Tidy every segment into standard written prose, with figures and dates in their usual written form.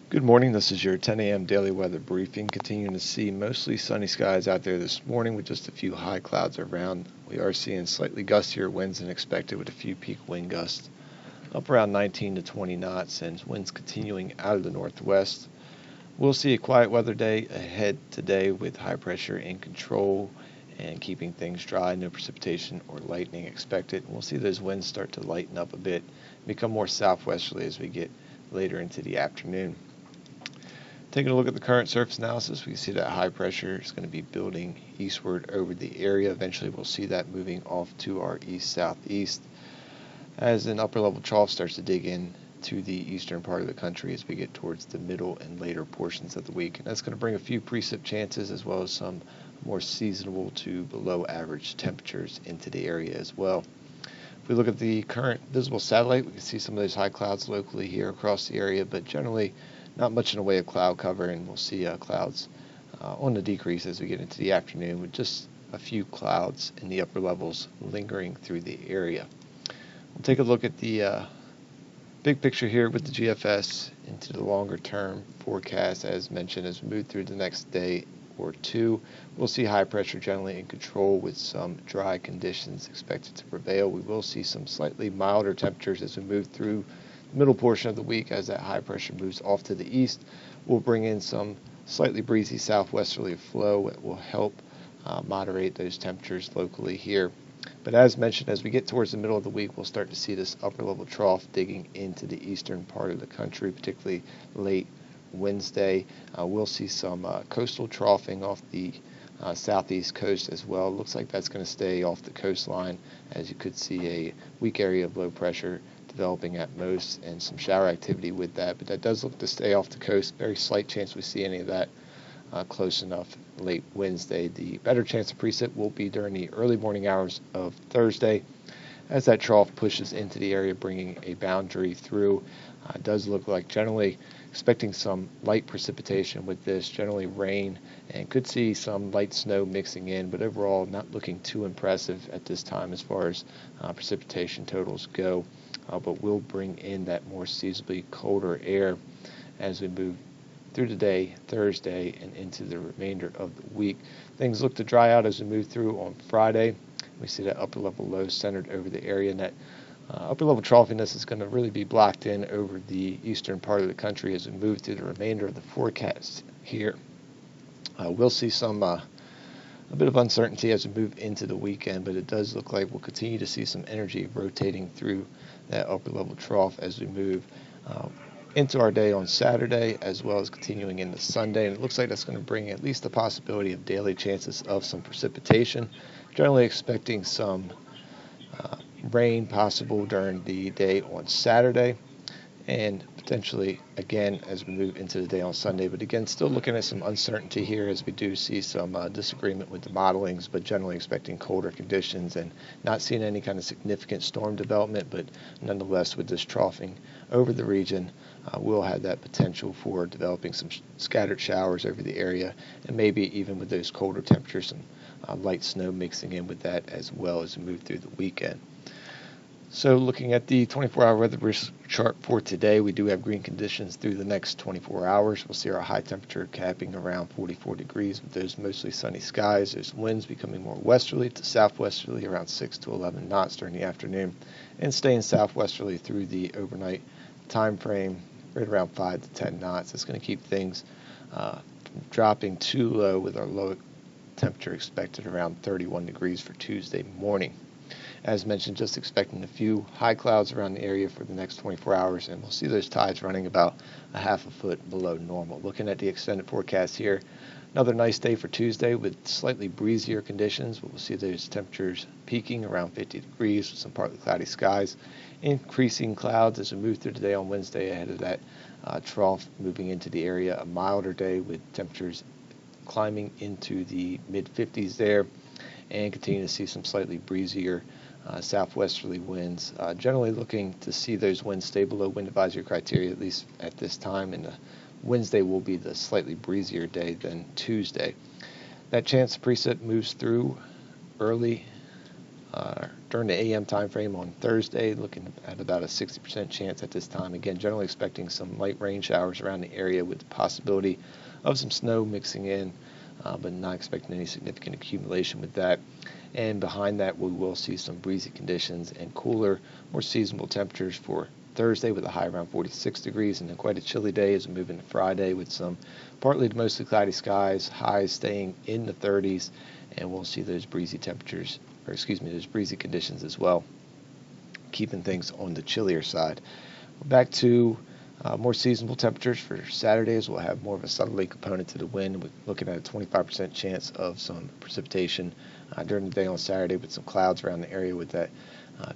Good morning. This is your 10 a.m. daily weather briefing. Continuing to see mostly sunny skies out there this morning with just a few high clouds around. We are seeing slightly gustier winds than expected with a few peak wind gusts up around 19 to 20 knots and winds continuing out of the northwest. We'll see a quiet weather day ahead today with high pressure in control and keeping things dry. No precipitation or lightning expected. We'll see those winds start to lighten up a bit, become more southwesterly as we get later into the afternoon. Taking a look at the current surface analysis, we can see that high pressure is going to be building eastward over the area. Eventually, we'll see that moving off to our east-southeast as an upper level trough starts to dig in to the eastern part of the country as we get towards the middle and later portions of the week. And that's going to bring a few precip chances as well as some more seasonable to below average temperatures into the area as well. If we look at the current visible satellite, we can see some of those high clouds locally here across the area, but generally not much in the way of cloud cover, and we'll see clouds on the decrease as we get into the afternoon with just a few clouds in the upper levels lingering through the area. We'll take a look at the big picture here with the GFS into the longer term forecast. As mentioned, as we move through the next day or two, we'll see high pressure generally in control with some dry conditions expected to prevail. We will see some slightly milder temperatures as we move through the middle portion of the week as that high pressure moves off to the east. We'll bring in some slightly breezy southwesterly flow that will help moderate those temperatures locally here. But as mentioned, as we get towards the middle of the week, we'll start to see this upper level trough digging into the eastern part of the country, particularly late Wednesday. We'll see some coastal troughing off the southeast coast as well. Looks like that's going to stay off the coastline, as you could see a weak area of low pressure developing at most and some shower activity with that, but that does look to stay off the coast. Very slight chance we see any of that close enough late Wednesday. The better chance of precip will be during the early morning hours of Thursday as that trough pushes into the area, bringing a boundary through. It does look like generally expecting some light precipitation with this, generally rain, and could see some light snow mixing in, but overall not looking too impressive at this time as far as precipitation totals go. But will bring in that more seasonably colder air as we move through the day, Thursday, and into the remainder of the week. Things look to dry out as we move through on Friday. We see that upper level low centered over the area, and that upper level troughiness is going to really be blocked in over the eastern part of the country as we move through the remainder of the forecast here. We'll see some a bit of uncertainty as we move into the weekend, but it does look like we'll continue to see some energy rotating through that upper level trough as we move into our day on Saturday, as well as continuing into Sunday. And it looks like that's going to bring at least the possibility of daily chances of some precipitation. Generally expecting some rain possible during the day on Saturday, and potentially again as we move into the day on Sunday. But again, still looking at some uncertainty here as we do see some disagreement with the modelings, but generally expecting colder conditions and not seeing any kind of significant storm development. But nonetheless, with this troughing over the region, we'll have that potential for developing some scattered showers over the area, and maybe even with those colder temperatures, some light snow mixing in with that as well as we move through the weekend. So looking at the 24-hour weather risk chart for today, we do have green conditions through the next 24 hours. We'll see our high temperature capping around 44 degrees with those mostly sunny skies. There's winds becoming more westerly to southwesterly around 6 to 11 knots during the afternoon, and staying southwesterly through the overnight time frame right around 5 to 10 knots. It's going to keep things dropping too low with our low temperature expected around 31 degrees for Tuesday morning. As mentioned, just expecting a few high clouds around the area for the next 24 hours, and we'll see those tides running about a half a foot below normal. Looking at the extended forecast here, another nice day for Tuesday with slightly breezier conditions. We'll see those temperatures peaking around 50 degrees with some partly cloudy skies, increasing clouds as we move through the day on Wednesday ahead of that trough moving into the area. A milder day with temperatures climbing into the mid-50s there, and continue to see some slightly breezier southwesterly winds. Generally looking to see those winds stay below wind advisory criteria, at least at this time, and Wednesday will be the slightly breezier day than Tuesday. That chance of precip moves through early During the AM time frame on Thursday, looking at about a 60% chance at this time. Again, generally expecting some light rain showers around the area with the possibility of some snow mixing in, but not expecting any significant accumulation with that. And behind that, we will see some breezy conditions and cooler, more seasonable temperatures for Thursday with a high around 46 degrees, and then quite a chilly day as we move into Friday with some partly to mostly cloudy skies, highs staying in the 30s, and we'll see those breezy temperatures, or excuse me, those breezy conditions as well, keeping things on the chillier side. Back to more seasonable temperatures for Saturdays. We'll have more of a southerly component to the wind. We're looking at a 25% chance of some precipitation during the day on Saturday, with some clouds around the area with that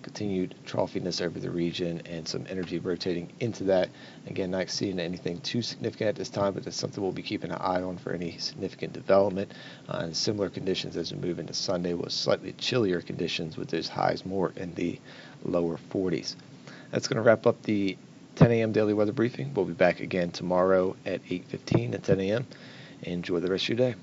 continued troughiness over the region and some energy rotating into that. Again, not seeing anything too significant at this time, but that's something we'll be keeping an eye on for any significant development. And similar conditions as we move into Sunday with slightly chillier conditions with those highs more in the lower 40s. That's going to wrap up the 10 a.m. daily weather briefing. We'll be back again tomorrow at 8:15 and 10 a.m. Enjoy the rest of your day.